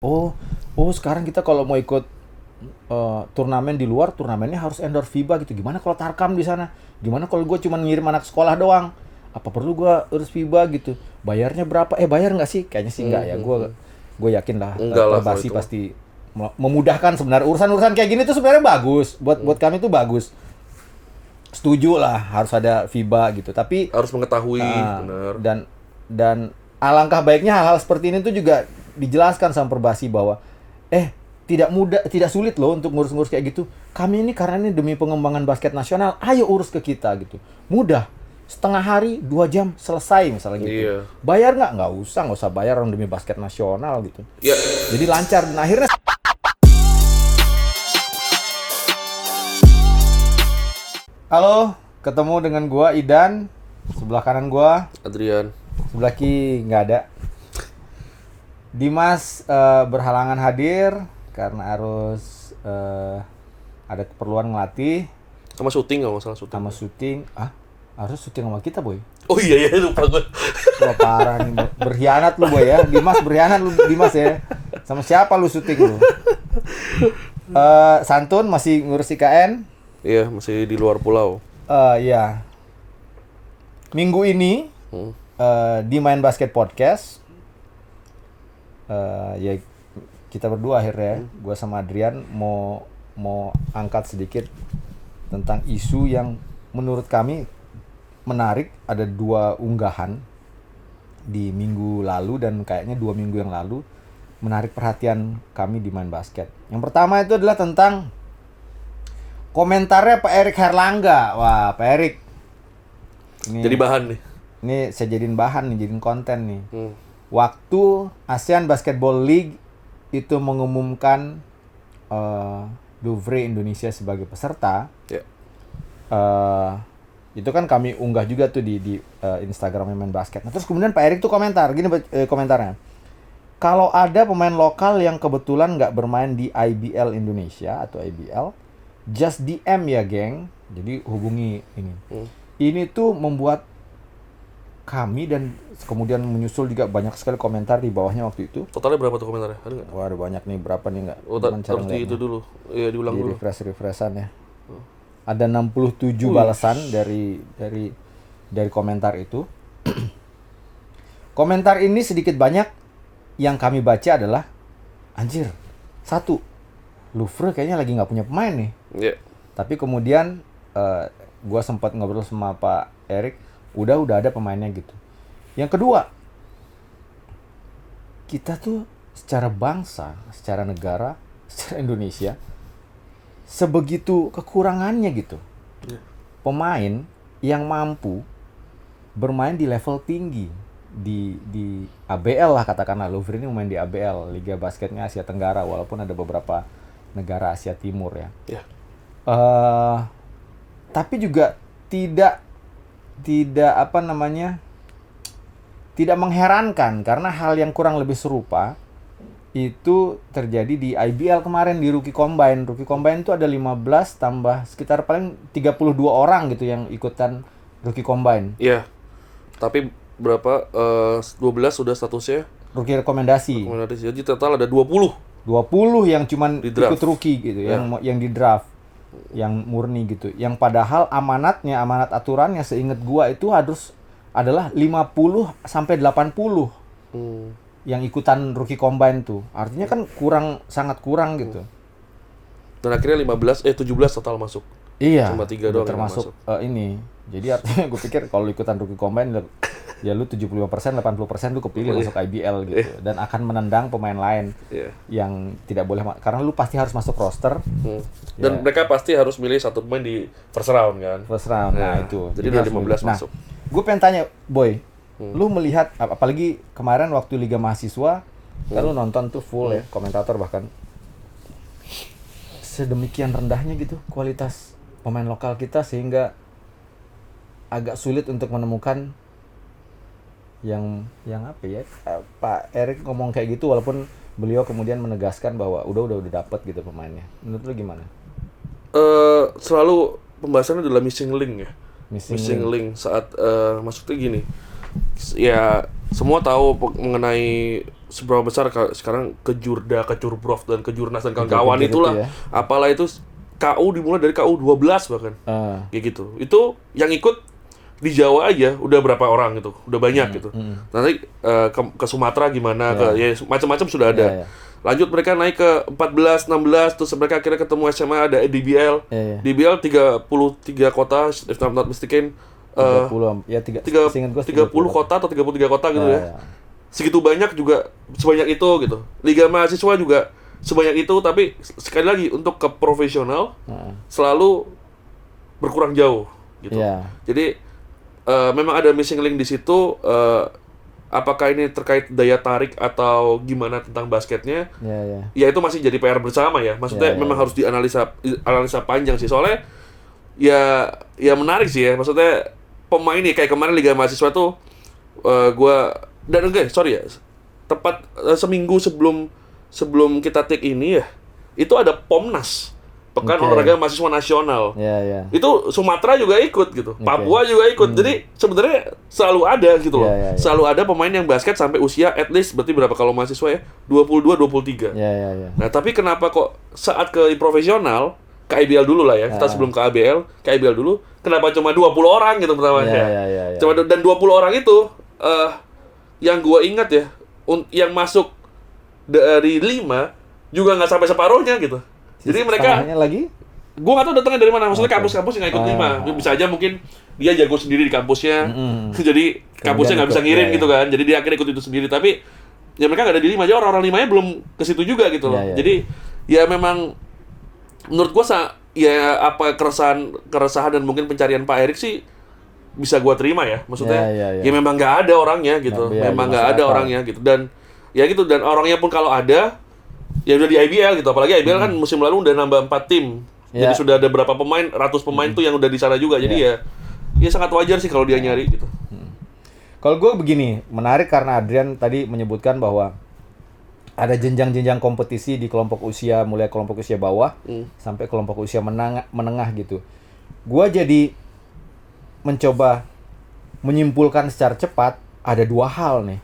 Oh, sekarang kita kalau mau ikut turnamen di luar, turnamennya harus endorse FIBA gitu. Gimana kalau Tarkam di sana? Gimana kalau gue cuma ngirim anak sekolah doang? Apa perlu gue urus FIBA gitu? Bayarnya berapa? Bayar nggak sih? Kayaknya sih nggak ya. Gue yakin lah Enggak lah kalau Perbasi itu. pasti memudahkan sebenarnya. Urusan-urusan kayak gini tuh sebenarnya bagus. Buat kami tuh bagus. Setuju lah harus ada FIBA gitu. Tapi Harus mengetahui, ah, benar. dan alangkah baiknya hal-hal seperti ini tuh juga dijelaskan sama Perbasi bahwa tidak mudah, tidak sulit loh untuk ngurus-ngurus kayak gitu. Kami ini karena ini demi pengembangan basket nasional, ayo urus ke kita gitu. Mudah. Setengah hari, 2 jam selesai misalnya gitu. Iya. Bayar nggak usah bayar orang demi basket nasional gitu. Ya, Jadi lancar dan akhirnya halo, ketemu dengan gua Idan. Sebelah kanan gua, Adrian. sebelah kiri nggak ada. Dimas berhalangan hadir karena harus ada keperluan ngelatih Sama syuting nggak masalah syuting. sama syuting. Harus syuting sama kita, Boy. Oh iya lupa gue. Wah, parah nih. Berkhianat lu, Boy ya. Dimas berkhianat lu, Dimas ya. Sama siapa lu syuting lu? Santun masih ngurus IKN. Iya, masih di luar pulau. Ya. Minggu ini di Main Basket Podcast ya kita berdua akhirnya gue sama Adrian mau angkat sedikit tentang isu yang menurut kami menarik. Ada 2 unggahan di minggu lalu dan kayaknya 2 minggu yang lalu menarik perhatian kami di Main Basket. Yang pertama itu adalah tentang komentarnya Pak Erik Herlangga. Wah, Pak Erik ini, Jadi bahan nih. ini saya jadiin bahan nih, jadiin konten nih. Waktu ASEAN Basketball League itu mengumumkan Louvre Indonesia sebagai peserta, Ya. itu kan kami unggah juga tuh di Instagramnya Main Basket. Nah, terus kemudian Pak Erik tuh komentar, gini komentarnya. Kalau ada pemain lokal yang kebetulan nggak bermain di IBL Indonesia atau IBL, just DM ya, geng. Jadi hubungi ini. Ini tuh membuat kami dan kemudian menyusul juga banyak sekali komentar di bawahnya waktu itu. Totalnya berapa tuh komentarnya? Ada nggak? Wah, ada banyak nih, berapa nih nggak? Oh, harus di itu dulu. Iya, diulang Di dulu. refresh-refreshan ya. Ada 67 balasan dari komentar itu. Komentar ini sedikit banyak yang kami baca adalah, anjir, satu, Louvre kayaknya lagi nggak punya pemain nih. Iya. Tapi kemudian gue sempat ngobrol sama Pak Erik, udah ada pemainnya gitu. Yang kedua, kita tuh secara bangsa, secara negara, secara Indonesia, sebegitu kekurangannya gitu. Pemain yang mampu bermain di level tinggi di ABL lah, katakanlah. Louvre ini main di ABL, Liga Basketnya Asia Tenggara, walaupun ada beberapa negara Asia Timur ya. Iya. Tapi juga tidak tidak mengherankan karena hal yang kurang lebih serupa itu terjadi di IBL kemarin di Rookie Combine. Rookie Combine itu ada 15 tambah sekitar paling 32 orang gitu yang ikutan Rookie Combine. Iya. Tapi berapa? 12 sudah statusnya. Rookie rekomendasi. Jadi total ada 20. 20 yang cuman Di draft. ikut rookie gitu, yang di draft, yang murni gitu. Yang padahal amanat aturannya seingat gua itu adalah 50 sampai 80 yang ikutan Rookie Combine tuh. Artinya kan sangat kurang gitu. Dan akhirnya 17 total masuk. Iya. Cuma 3 doang yang termasuk masuk. ini. Jadi artinya gue pikir kalau ikutan Rookie Combine ya lu 75%, 80% lu kepilih masuk IBL gitu. Dan akan menendang pemain lain yang tidak boleh, karena lu pasti harus masuk roster. Dan mereka pasti harus milih satu pemain di first round kan. First round. Nah, itu. Jadi udah 15 masuk. Gue pengen tanya, Boy. Lu melihat, apalagi kemarin waktu Liga Mahasiswa, kan lu nonton tuh full ya, komentator bahkan. Sedemikian rendahnya gitu kualitas pemain lokal kita sehingga agak sulit untuk menemukan yang apa ya. Pak Erik ngomong kayak gitu walaupun beliau kemudian menegaskan bahwa udah dapet gitu pemainnya. Menurut lu gimana? Selalu pembahasannya adalah missing link ya. Missing link saat maksudnya gini. Ya semua tahu mengenai seberapa besar sekarang Kejurda, Kecurprof dan Kejurnas dan kawan-kawan Kejurda itulah. gitu ya. Apalah itu KU dimulai dari KU 12 bahkan. Kayak gitu. Itu yang ikut di Jawa aja udah berapa orang gitu. Udah banyak gitu. Nanti ke Sumatera gimana, ya macam-macam sudah ada. Ya. Lanjut mereka naik ke 14, 16, terus mereka akhirnya ketemu SMA ada DBL. Ya. DBL 33 kota, if I'm not mistaken. 30 ya 30 kota atau 33 kota gitu ya. Ya. Segitu banyak juga sebanyak itu gitu. Liga mahasiswa juga sebanyak itu, tapi sekali lagi untuk ke profesional selalu berkurang jauh gitu. Ya. Jadi memang ada missing link di situ. Apakah ini terkait daya tarik atau gimana tentang basketnya? Ya. Ya itu masih jadi PR bersama ya. Maksudnya memang harus dianalisa panjang sih. Soalnya ya menarik sih ya. Maksudnya pemain nih kayak kemarin Liga Mahasiswa tuh tepat seminggu sebelum kita take ini ya, itu ada Pomnas, Pekan Olahraga Mahasiswa Nasional. Ya. Itu Sumatera juga ikut gitu, Papua juga ikut. Jadi sebenarnya selalu ada gitu loh. Ya. Selalu ada pemain yang basket sampai usia at least berarti berapa kalau mahasiswa ya? 22, 23. Ya. Nah, tapi kenapa kok saat ke profesional, ke IBL dulu lah ya. Kita sebelum ke IBL dulu, kenapa cuma 20 orang gitu pertamanya? Ya. Cuma dan 20 orang itu yang gua ingat ya, yang masuk dari 5 juga nggak sampai separuhnya gitu. Jadi mereka lagi gua nggak tahu datangnya dari mana. Maksudnya kampus-kampus yang nggak ikut 5. Bisa aja mungkin dia jago sendiri di kampusnya. Jadi kampusnya nggak bisa ngirim gitu kan. Jadi dia akhirnya ikut itu sendiri. Tapi ya mereka nggak ada di 5 aja, orang-orang 5-nya belum ke situ juga gitu loh. Jadi ya memang menurut gua ya apa keresahan dan mungkin pencarian Pak Erik sih bisa gua terima ya. Maksudnya ya memang nggak ada orangnya gitu. Memang nggak ada orangnya gitu. Dan ya gitu, dan orangnya pun kalau ada ya udah di IBL gitu. Apalagi IBL kan musim lalu udah nambah 4 tim. Jadi sudah ada berapa pemain, ratus pemain tuh yang udah di sana juga. Jadi ya sangat wajar sih kalau dia nyari gitu. Kalau gue begini, menarik karena Adrian tadi menyebutkan bahwa ada jenjang-jenjang kompetisi di kelompok usia, mulai kelompok usia bawah sampai kelompok usia menengah gitu. Gua jadi mencoba menyimpulkan secara cepat ada 2 hal nih.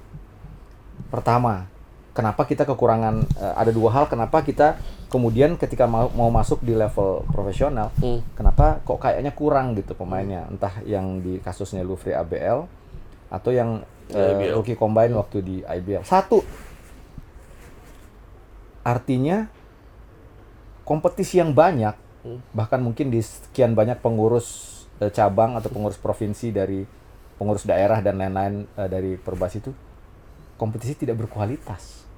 Pertama, kenapa kita kekurangan, ada 2 hal kenapa kita kemudian ketika mau masuk di level profesional, kenapa kok kayaknya kurang gitu pemainnya. Entah yang di kasusnya Lufri ABL atau yang rookie combine waktu di IBL. Satu, artinya kompetisi yang banyak, bahkan mungkin di sekian banyak pengurus cabang atau pengurus provinsi dari pengurus daerah dan lain-lain dari Perbas itu, kompetisi tidak berkualitas.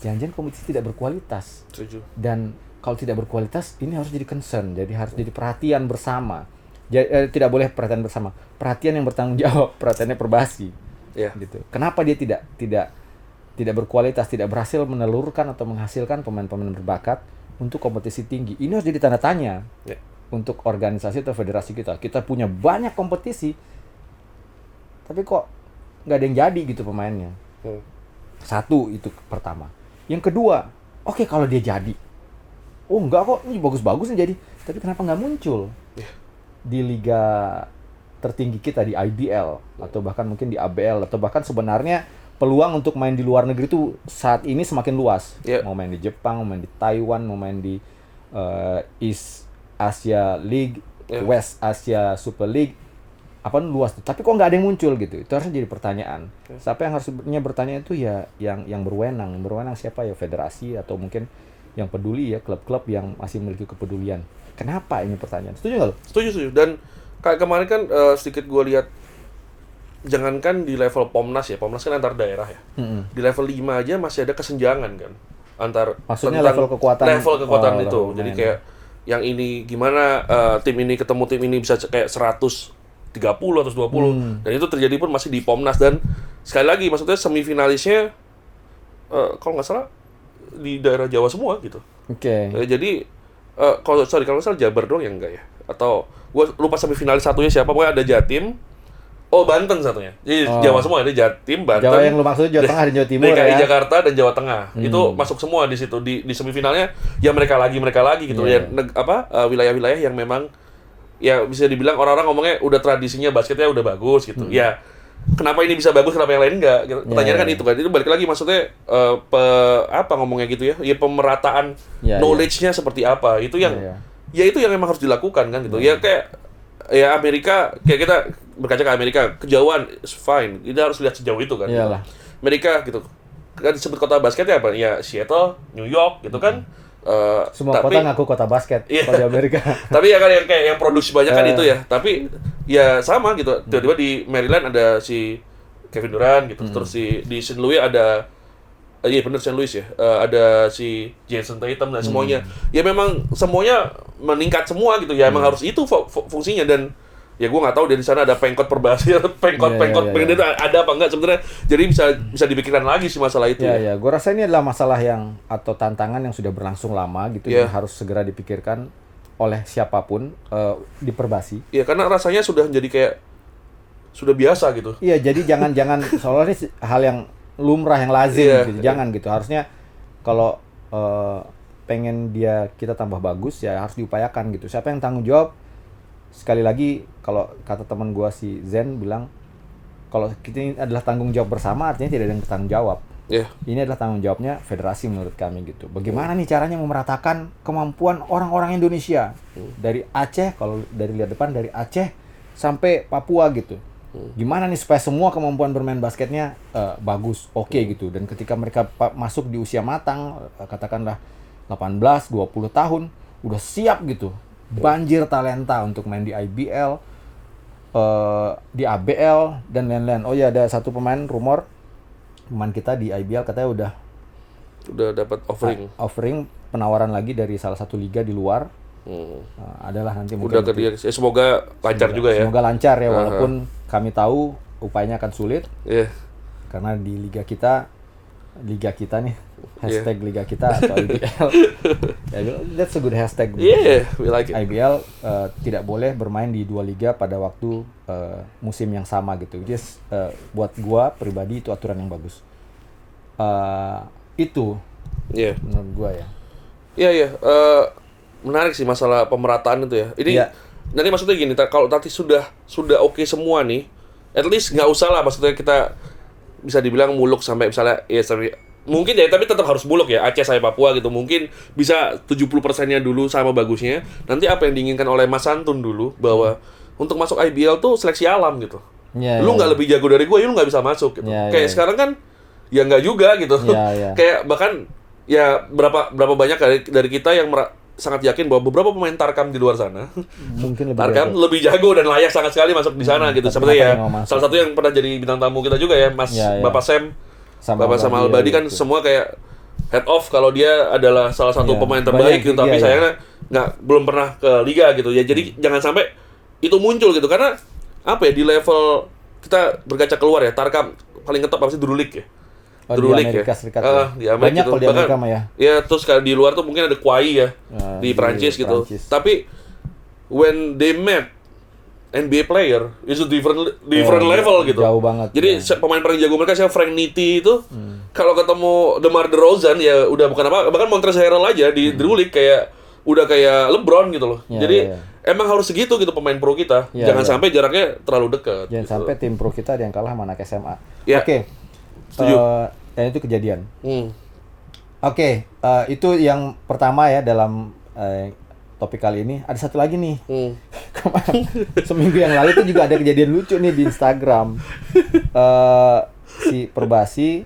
Jangan-jangan kompetisi tidak berkualitas. Setuju. Dan kalau tidak berkualitas, ini harus jadi concern, jadi harus jadi perhatian bersama. Tidak boleh perhatian bersama, perhatian yang bertanggung jawab, perhatiannya Perbasi. Gitu. Kenapa dia tidak berkualitas, tidak berhasil menelurkan atau menghasilkan pemain-pemain berbakat untuk kompetisi tinggi? Ini harus jadi tanda tanya untuk organisasi atau federasi kita. Kita punya banyak kompetisi, tapi kok nggak ada yang jadi gitu pemainnya. Satu, itu pertama. Yang kedua, oke, kalau dia jadi, oh enggak kok, ini bagus-bagus nih jadi, tapi kenapa nggak muncul di liga tertinggi kita, di IBL atau bahkan mungkin di ABL, atau bahkan sebenarnya peluang untuk main di luar negeri itu saat ini semakin luas. Mau main di Jepang, mau main di Taiwan, mau main di East Asia League, West Asia Super League, apa luas tuh. Tapi kok nggak ada yang muncul gitu? Itu harusnya jadi pertanyaan. Siapa yang harusnya bertanya itu ya yang berwenang. Berwenang siapa ya? Federasi atau mungkin yang peduli ya, klub-klub yang masih memiliki kepedulian. Kenapa ini pertanyaan? Setuju nggak lo? Setuju. Dan kayak kemarin kan sedikit gue lihat, jangankan di level Pomnas ya, Pomnas kan antar daerah ya. Di level 5 aja masih ada kesenjangan kan antar. Maksudnya level kekuatan itu. Jadi kayak yang ini gimana tim ini ketemu tim ini bisa kayak 130 atau 120. Dan itu terjadi pun masih di Pomnas. Dan sekali lagi maksudnya semifinalisnya kalau nggak salah di daerah Jawa semua gitu. Jadi kalau nggak salah Jabar doang yang enggak ya, atau gue lupa semifinalis satunya siapa, pokoknya ada Jatim, Banten satunya. Jadi Jawa semua, ada Jatim, Banten. Jawa yang lu maksud Jawa Tengah dan Jawa Timur DKI ya. Jakarta dan Jawa Tengah. Itu masuk semua di situ. Di semifinalnya ya mereka lagi gitu. Wilayah-wilayah yang memang ya bisa dibilang orang-orang ngomongnya udah tradisinya basketnya udah bagus gitu. Ya kenapa ini bisa bagus, kenapa yang lain enggak? Gitu. Pertanyaan kan itu kan. Itu balik lagi maksudnya apa ngomongnya gitu ya? Ya pemerataan knowledge-nya seperti apa? Itu yang ya itu yang memang harus dilakukan kan gitu. Ya kayak ya Amerika, kayak kita berkaca ke Amerika, kejauhan is fine. Kita harus lihat sejauh itu kan. Iyalah. Amerika gitu. Kan disebut kota basket ya apa? Ya Seattle, New York gitu kan. Semua kota ngaku kota basket kalau di Amerika. Tapi ya kan yang kayak yang produksi banyak kan itu ya. Tapi ya sama gitu. Tiba-tiba di Maryland ada si Kevin Durant gitu. Terus di St. Louis ada iya bener St. Louis ya. Ada si Jason Tatum dan semuanya. Ya memang semuanya meningkat semua gitu. Ya emang harus itu fungsinya. Dan ya gue nggak tahu dari sana ada pengkot perbasi, pengkot itu ada apa enggak sebenarnya. Jadi bisa dipikirkan lagi sih masalah itu. Ya, gue rasa ini adalah masalah yang atau tantangan yang sudah berlangsung lama gitu, yang harus segera dipikirkan oleh siapapun di Perbasi. Iya, karena rasanya sudah jadi kayak sudah biasa gitu. Iya, jadi jangan soalnya ini hal yang lumrah, yang lazim gitu. Jangan gitu. Harusnya kalau pengen kita tambah bagus ya harus diupayakan gitu. Siapa yang tanggung jawab? Sekali lagi, kalau kata teman gua si Zen bilang, kalau kita ini adalah tanggung jawab bersama, artinya tidak ada yang bertanggung jawab. Ini adalah tanggung jawabnya federasi menurut kami gitu. Bagaimana nih caranya memeratakan kemampuan orang-orang Indonesia dari Aceh, kalau dari lihat depan dari Aceh sampai Papua gitu. Gimana nih supaya semua kemampuan bermain basketnya bagus, oke gitu. Dan ketika mereka masuk di usia matang, katakanlah 18, 20 tahun, udah siap gitu. Banjir talenta untuk main di IBL, di ABL dan lain-lain. Oh ya, ada satu pemain kita di IBL katanya udah dapat offering penawaran lagi dari salah satu liga di luar. Adalah nanti mungkin udah ke dia. Semoga lancar juga ya. Semoga lancar ya, walaupun kami tahu upayanya akan sulit. Karena di liga kita nih hashtag liga kita atau IBL. That's a good hashtag. We like it. IBL tidak boleh bermain di dua liga pada waktu musim yang sama gitu. Jadi buat gua pribadi itu aturan yang bagus. Itu menurut gua ya. Menarik sih masalah pemerataan itu ya. Ini nanti maksudnya gini, kalau nanti sudah oke semua nih, at least nggak usah lah maksudnya kita bisa dibilang muluk sampai misalnya mungkin ya, tapi tetap harus muluk ya, Aceh sampai Papua gitu. Mungkin bisa 70%-nya dulu sama bagusnya. Nanti apa yang diinginkan oleh Mas Santun dulu, bahwa untuk masuk IBL tuh seleksi alam gitu. Lu nggak lebih jago dari gue, lu nggak bisa masuk gitu. Kayak sekarang kan, ya nggak juga gitu. Kayak bahkan, ya berapa banyak dari kita yang sangat yakin bahwa beberapa pemain Tarkam di luar sana mungkin lebih jago dan layak sangat sekali masuk di sana gitu. Seperti ya, salah satu yang pernah jadi bintang tamu kita juga ya, Bapak Sam. Bapak sama Albadi kan gitu. Semua kayak head off kalau dia adalah salah satu pemain terbaik gitu, tapi sayangnya belum pernah ke liga gitu ya. Jadi jangan sampai itu muncul gitu, karena apa ya, di level kita berkaca keluar ya, Tarkam paling ngetop apa sih, Drulik ya. Drulik ya. Serikat, di Amerika banyak gitu. kalau di Amerika mah ya. Ya, terus kalau di luar tuh mungkin ada Kwai ya, di Prancis gitu. Tapi when they met NBA player, itu different level gitu. Jauh banget. Jadi pemain paling jago mereka siapa, Frank Nitti itu, kalau ketemu DeMar DeRozan ya udah bukan apa, bahkan Montrezl Harrell aja di Drulik kayak udah kayak LeBron gitu loh. Jadi emang harus segitu gitu pemain pro kita. Jangan sampai jaraknya terlalu dekat. Jangan sampai tim pro kita ada yang kalah sama anak SMA. Oke. Setuju. Dan itu kejadian. Itu yang pertama ya dalam topik kali ini. Ada satu lagi nih. Seminggu yang lalu tuh juga ada kejadian lucu nih di Instagram. Si Perbasi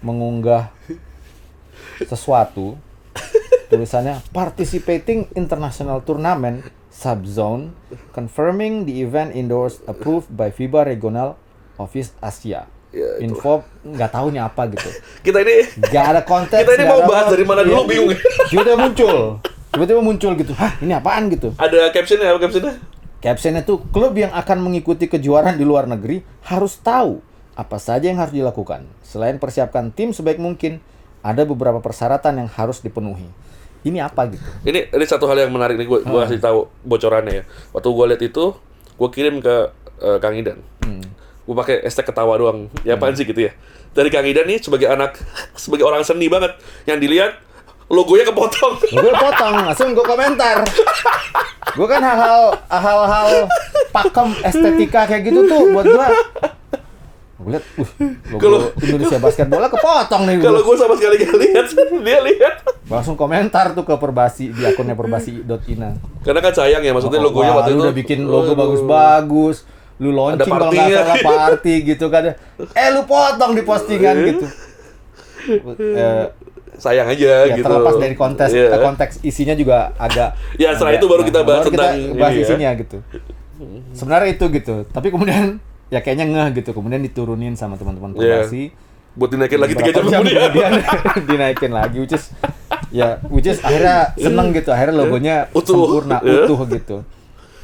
mengunggah sesuatu, tulisannya participating international tournament subzone confirming the event indoors approved by FIBA Regional Office Asia. Info nggak tahu nih apa gitu. Kita ini nggak ada konteks. Kita ini mau bahas dari mana dulu bingung. Tiba-tiba muncul gitu. Hah, ini apaan gitu? Ada captionnya apa captionnya? Captionnya tuh, klub yang akan mengikuti kejuaraan di luar negeri harus tahu apa saja yang harus dilakukan. Selain persiapkan tim sebaik mungkin, ada beberapa persyaratan yang harus dipenuhi. Ini apa gitu? Ini satu hal yang menarik nih, gue kasih tahu bocorannya ya. Waktu gue lihat itu, gue kirim ke Kang Idan. Gue pakai hashtag ketawa doang. Ya apaan sih gitu ya. Dari Kang Idan nih sebagai orang seni banget, yang dilihat logonya kepotong. Gue potong, langsung gue komentar. Gue kan hal-hal pakem estetika kayak gitu tuh buat gue Gue lihat, logo Indonesia basket bola kepotong nih. Kalau gue sama sekali gak lihat, dia lihat. Langsung komentar tuh ke Perbasi di akunnya perbasi.ina. Karena kan sayang ya, maksudnya logonya waktu lu itu udah bikin logo bagus-bagus, lu launching kalau nggak salah party gitu kan. Lu potong di postingan gitu. Sayang aja gitu. Terlepas dari konteks isinya juga agak. Ya setelah itu baru kita bahas tentang isinya gitu. Sebenarnya itu gitu, tapi kemudian ya kayaknya ngeh gitu, kemudian diturunin sama teman-teman Perbasi. Buat dinaikin lagi 3 jam kemudian. Dinaikin lagi, which is akhirnya seneng gitu, akhirnya logonya sempurna, utuh gitu.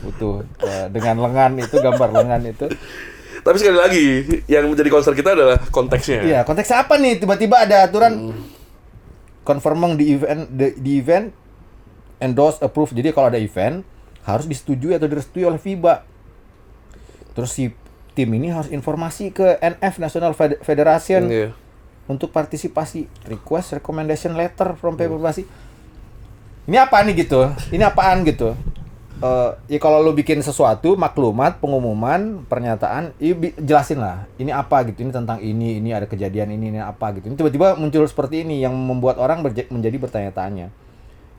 Utuh, dengan lengan itu, gambar lengan itu. Tapi sekali lagi, yang menjadi concern kita adalah konteksnya. Iya, konteksnya apa nih? Tiba-tiba ada aturan confirming the event endorse approve. Jadi kalau ada event harus disetujui atau direstui oleh FIBA. Terus si tim ini harus informasi ke NF National Federation untuk partisipasi, request recommendation letter from Perbasi. Ini apa nih gitu? Ini apaan gitu? Ya kalau lu bikin sesuatu, maklumat, pengumuman, pernyataan, jelasin lah. Ini apa gitu? Ini tentang ini ada kejadian ini apa gitu. Ini tiba-tiba muncul seperti ini yang membuat orang menjadi bertanya-tanya.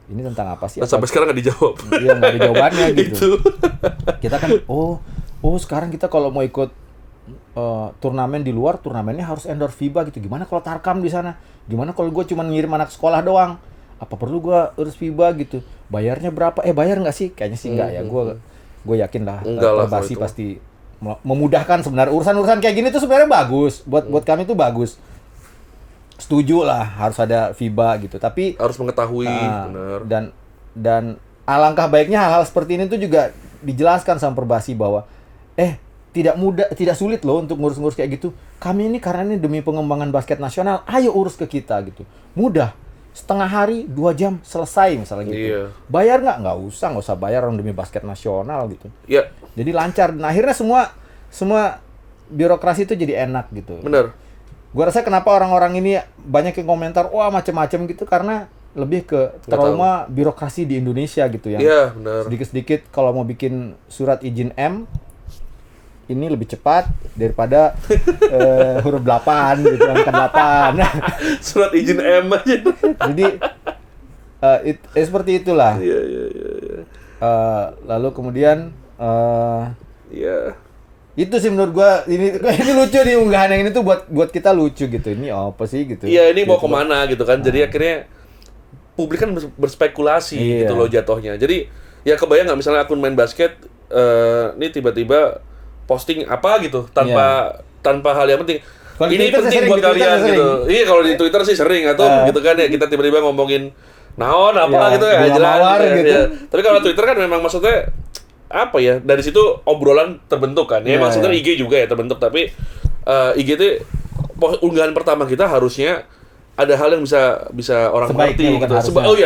Ini tentang apa sih? Sampai sekarang nggak dijawab. Iya, nggak ada jawabannya gitu. Kita kan, sekarang kita kalau mau ikut turnamen di luar, turnamennya harus endorse FIBA gitu. Gimana kalau tarkam di sana? Gimana kalau gue cuma ngirim anak sekolah doang? Apa perlu gue urus FIBA gitu? Bayarnya berapa? Bayar nggak sih? Kayaknya sih nggak ya. Gue yakin lah. Perbasi pasti memudahkan sebenarnya. Urusan-urusan kayak gini tuh sebenarnya bagus. Buat kami tuh bagus. Setuju lah harus ada FIBA gitu. Tapi harus mengetahui benar. Dan alangkah baiknya hal-hal seperti ini tuh juga dijelaskan sama Perbasi bahwa tidak sulit loh untuk ngurus-ngurus kayak gitu. Kami ini karena ini demi pengembangan basket nasional, ayo urus ke kita gitu. Mudah. Setengah hari, 2 jam selesai misalnya gitu. Iya. Bayar nggak? Nggak usah bayar orang demi basket nasional gitu. Iya. Jadi lancar. Nah, akhirnya semua birokrasi itu jadi enak gitu. Benar. Gua rasa kenapa orang-orang ini banyak yang komentar, wah macam-macam gitu karena lebih ke trauma birokrasi di Indonesia gitu ya. Iya, benar. Sedikit-sedikit kalau mau bikin surat izin M ini lebih cepat daripada huruf 8 gitu, angka 8. Surat izin M aja. Jadi seperti itulah. Iya. Lalu kemudian iya. Itu sih menurut gua ini lucu nih, unggahan yang ini tuh buat kita lucu gitu. Ini apa sih gitu. Iya, ini mau kemana gitu kan. Jadi akhirnya publik kan berspekulasi gitu loh jatuhnya. Jadi ya kebayang nggak misalnya akun main basket ini tiba-tiba posting apa gitu tanpa hal yang penting. Kalo ini penting buat kalian gitu. Iya, kalau di Twitter sih sering atau gitu kan ya, kita tiba-tiba ngomongin naon apa gitu ya jelas gitu. Ya. Tapi kalau Twitter kan memang maksudnya apa ya, dari situ obrolan terbentuk kan. Ya maksudnya IG juga ya terbentuk, tapi IG itu unggahan pertama kita harusnya ada hal yang bisa orang mengerti gitu.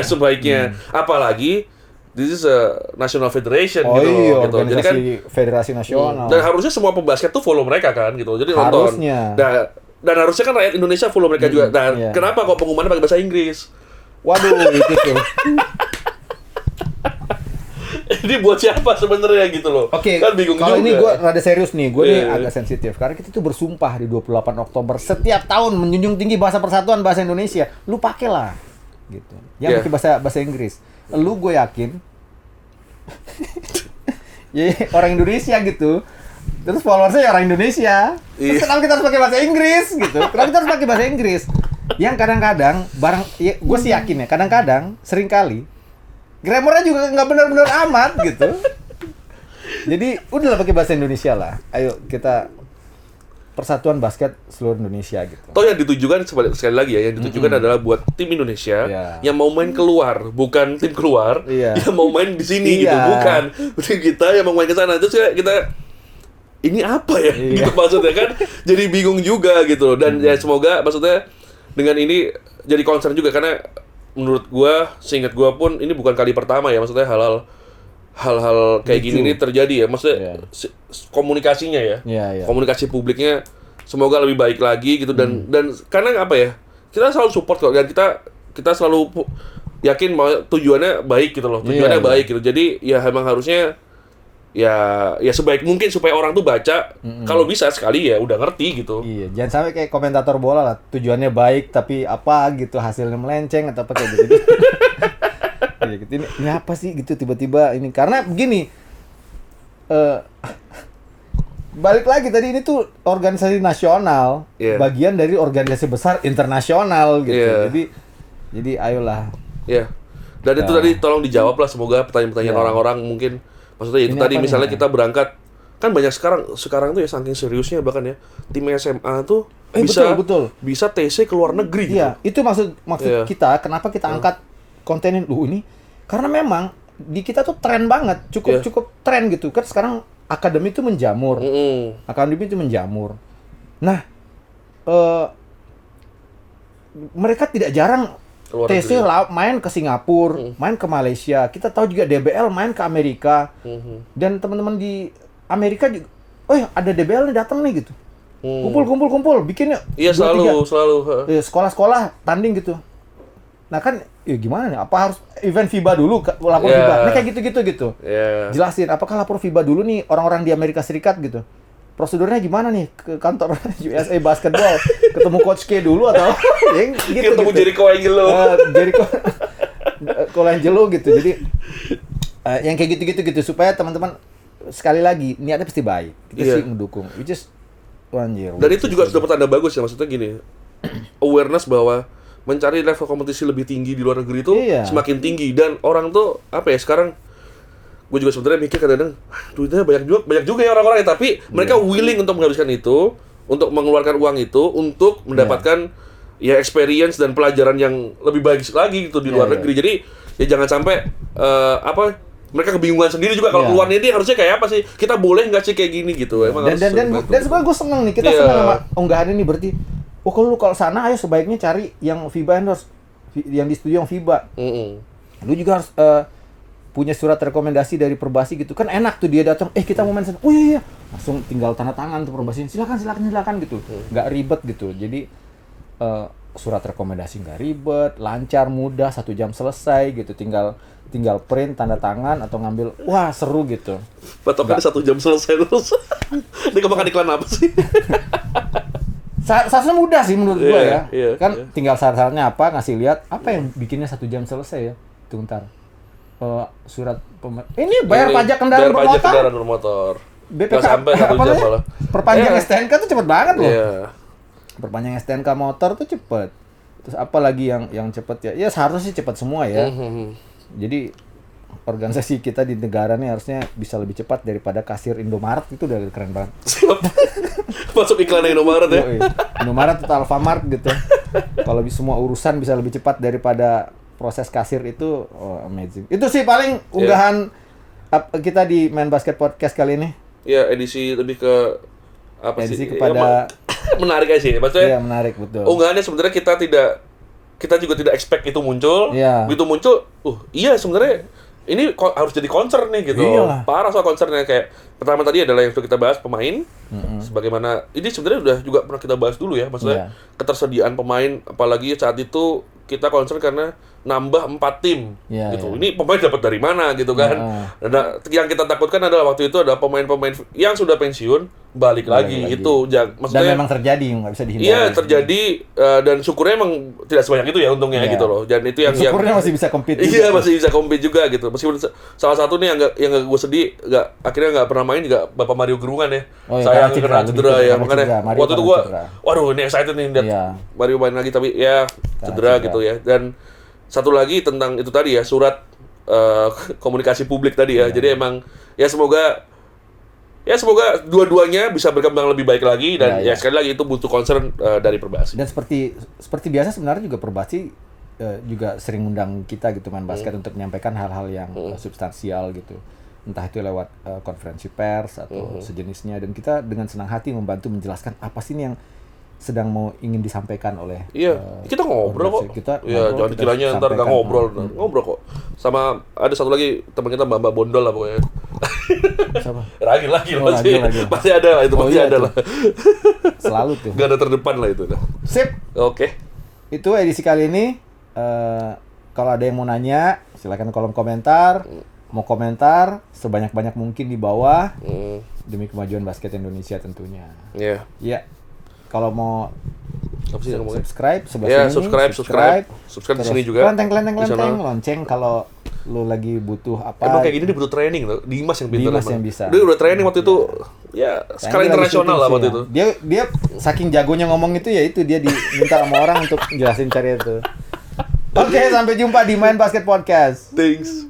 Sebaiknya. Apalagi this is a national federation gitu loh. Gitu. Jadi kan federasi nasional. Dan harusnya semua pembasket tuh follow mereka kan gitu. Jadi harusnya. Nonton. Dan harusnya kan rakyat Indonesia follow mereka juga. Dan kenapa kok pengumumannya pakai bahasa Inggris? Waduh, itu tuh. Ini buat siapa sebenarnya gitu loh. Oke, kan bingung juga. Kalau ini gue rada serius nih, gue nih agak sensitif. Karena kita tuh bersumpah di 28 Oktober setiap tahun menjunjung tinggi bahasa persatuan bahasa Indonesia. Lu pakailah gitu. Yang pakai bahasa Inggris. Lu gue yakin ya orang Indonesia gitu. Terus followersnya ya orang Indonesia. Terus kenapa kita harus pakai bahasa Inggris gitu? Kenapa kita harus pakai bahasa Inggris? Yang kadang-kadang gue sih yakin ya, kadang-kadang seringkali grammarnya juga nggak benar-benar amat gitu. Jadi udahlah pakai bahasa Indonesia lah. Ayo kita persatuan basket seluruh Indonesia gitu. Toh yang ditujukan sekali lagi ya, yang ditujukan adalah buat tim Indonesia yang mau main keluar, bukan tim keluar yang mau main di sini gitu, bukan tim kita yang mau main ke sana. Terus kita ini apa ya? Gitu maksudnya kan. Jadi bingung juga gitu loh. Dan ya semoga maksudnya dengan ini jadi concern juga, karena menurut gua, seingat gua pun ini bukan kali pertama ya, maksudnya hal-hal kayak gini ini terjadi ya, maksudnya komunikasinya ya, komunikasi publiknya semoga lebih baik lagi gitu. Dan karena apa ya, kita selalu support kok, dan kita selalu yakin tujuannya baik gitu loh, tujuannya baik gitu. Jadi ya emang harusnya ya sebaik mungkin supaya orang tuh baca kalau bisa sekali ya udah ngerti gitu. Iya, jangan sampai kayak komentator bola lah, tujuannya baik tapi apa gitu hasilnya melenceng atau apa kayak gitu. Iya gitu. Ini apa sih gitu tiba-tiba ini karena begini. Balik lagi tadi ini tuh organisasi nasional, bagian dari organisasi besar internasional gitu. Jadi ayolah. Iya. Dan itu tadi tolong dijawab lah semoga pertanyaan-pertanyaan orang-orang mungkin. Maksudnya itu tadi misalnya kita berangkat kan banyak sekarang tuh ya saking seriusnya bahkan ya tim SMA tuh bisa TC ke luar negeri gitu. Iya, itu maksud kita kenapa kita angkat konten ini karena memang di kita tuh tren banget, cukup tren gitu kan sekarang akademi itu menjamur. Akademi itu menjamur. Nah, mereka tidak jarang TC main ke Singapura, main ke Malaysia. Kita tahu juga DBL main ke Amerika. Dan teman-teman di Amerika juga, ada DBL nih datang nih gitu. Kumpul, bikin yuk. Iya, selalu. Sekolah-sekolah tanding gitu. Nah kan, ya gimana nih? Apa harus event FIBA dulu, lapor FIBA? Ini kayak gitu. Jelasin, apakah lapor FIBA dulu nih orang-orang di Amerika Serikat gitu? Prosedurnya gimana nih ke kantor USA Basketball? Ketemu Coach K dulu atau gitu? Ketemu Jericho Angelo gitu. Jadi yang kayak gitu supaya teman-teman sekali lagi niatnya pasti baik. Kita sih mendukung. Which is anjir. Dan itu juga sudah pertanda bagus ya, maksudnya gini. Awareness bahwa mencari level kompetisi lebih tinggi di luar negeri itu semakin tinggi dan orang tuh apa ya sekarang gue juga sebenarnya mikir kadang-kadang duitnya banyak juga ya orang-orang ya, tapi mereka willing untuk menghabiskan itu, untuk mengeluarkan uang itu untuk mendapatkan ya experience dan pelajaran yang lebih baik lagi gitu di luar negeri. Jadi ya jangan sampai mereka kebingungan sendiri juga kalau keluarnya ini harusnya kayak apa sih? Kita boleh nggak sih kayak gini gitu? Emang dan sebenarnya gue seneng nih, kita seneng sama unggahan ini berarti. Kalau sana ayo sebaiknya cari yang FIBA endorse, yang disetujui yang FIBA. Lu juga harus punya surat rekomendasi dari Perbasi gitu kan enak tuh dia datang kita mau main sana iya langsung tinggal tanda tangan tuh Perbasi silakan gitu nggak ribet gitu jadi surat rekomendasi nggak ribet lancar mudah 1 jam selesai gitu tinggal print tanda tangan atau ngambil seru gitu patokannya 1 jam selesai terus ini kemakan iklan apa sih seharusnya mudah sih menurut gua tinggal syarat-syaratnya apa ngasih lihat apa yang bikinnya 1 jam selesai ya tunggu ntar surat ini bayar pajak kendaraan bermotor. BPK sampai 1 jam malah. Perpanjang STNK tuh cepet banget loh. Perpanjang STNK motor tuh cepet. Terus apa lagi yang cepet ya? Ya seharusnya sih cepet semua ya. Jadi organisasi kita di negara nih harusnya bisa lebih cepat daripada kasir Indomaret itu udah keren banget. Masuk iklan Indomaret ya. Indomaret atau Alfamart gitu. Kalau semua urusan bisa lebih cepat daripada proses kasir itu amazing. Itu sih paling unggahan kita di Main Basket Podcast kali ini. Iya, edisi lebih ke apa edisi sih? Kepada menarik aja sih. Maksudnya menarik betul. Unggahannya sebenarnya kita juga tidak expect itu muncul. Begitu muncul, sebenarnya ini harus jadi concern nih gitu. Parah soal concernnya kayak pertama tadi adalah yang sudah kita bahas pemain. Sebagaimana ini sebenarnya udah juga pernah kita bahas dulu ya, maksudnya ketersediaan pemain apalagi saat itu kita concern karena nambah 4 tim gitu. Ini pemain dapat dari mana gitu kan. Nah, yang kita takutkan adalah waktu itu ada pemain-pemain yang sudah pensiun balik lagi. Itu maksudnya dan memang terjadi nggak bisa dihindari. Iya, terjadi dan syukurnya emang tidak sebanyak itu ya untungnya gitu loh. Dan itu yang syukurnya masih bisa compete. Iya, masih bisa compete juga gitu. Meskipun salah satu nih yang gue sedih akhirnya nggak pernah main juga Bapak Mario Gerungan ya. Sayang kena cedera ya. Makanya waktu itu gue waduh ini excited nih lihat Mario main lagi tapi ya cedera gitu ya. Dan satu lagi tentang itu tadi ya surat komunikasi publik tadi ya. Jadi emang ya semoga dua-duanya bisa berkembang lebih baik lagi dan sekali lagi itu butuh concern dari Perbasi. Dan seperti biasa sebenarnya juga Perbasi juga sering undang kita gitu Main Basket untuk menyampaikan hal-hal yang substansial gitu. Entah itu lewat konferensi pers atau sejenisnya dan kita dengan senang hati membantu menjelaskan apa sih ini yang sedang ingin disampaikan oleh kita ngobrol kok. Jangan dikiranya ntar nggak ngobrol kok. Sama ada satu lagi teman kita Mbak Bondol lah pokoknya. Siapa? Lagi pasti ada lah itu pasti ada lah. Selalu tuh. Gak ada terdepan lah itu. Sip. Oke. Itu edisi kali ini. Kalau ada yang mau nanya silakan kolom komentar. mau komentar sebanyak-banyak mungkin di bawah Hmm. demi kemajuan basket Indonesia tentunya. Iya. Ya. Kalau mau Apa sih ngomongnya? subscribe sebelah Ya, sini. subscribe di sini juga. Kelenteng Di sana. lonceng kalau lu lagi butuh apa. Emang kayak gini dia butuh training tuh. Dimas yang pintar Dimas emang. yang bisa. Dia udah training waktu itu. Ya, skala Sayang dia lagi internasional syuting lah sih waktu ya. itu. Dia saking jagonya ngomong itu ya itu dia diminta sama orang untuk jelasin cara itu. Oke, sampai jumpa di Main Basket Podcast. Thanks.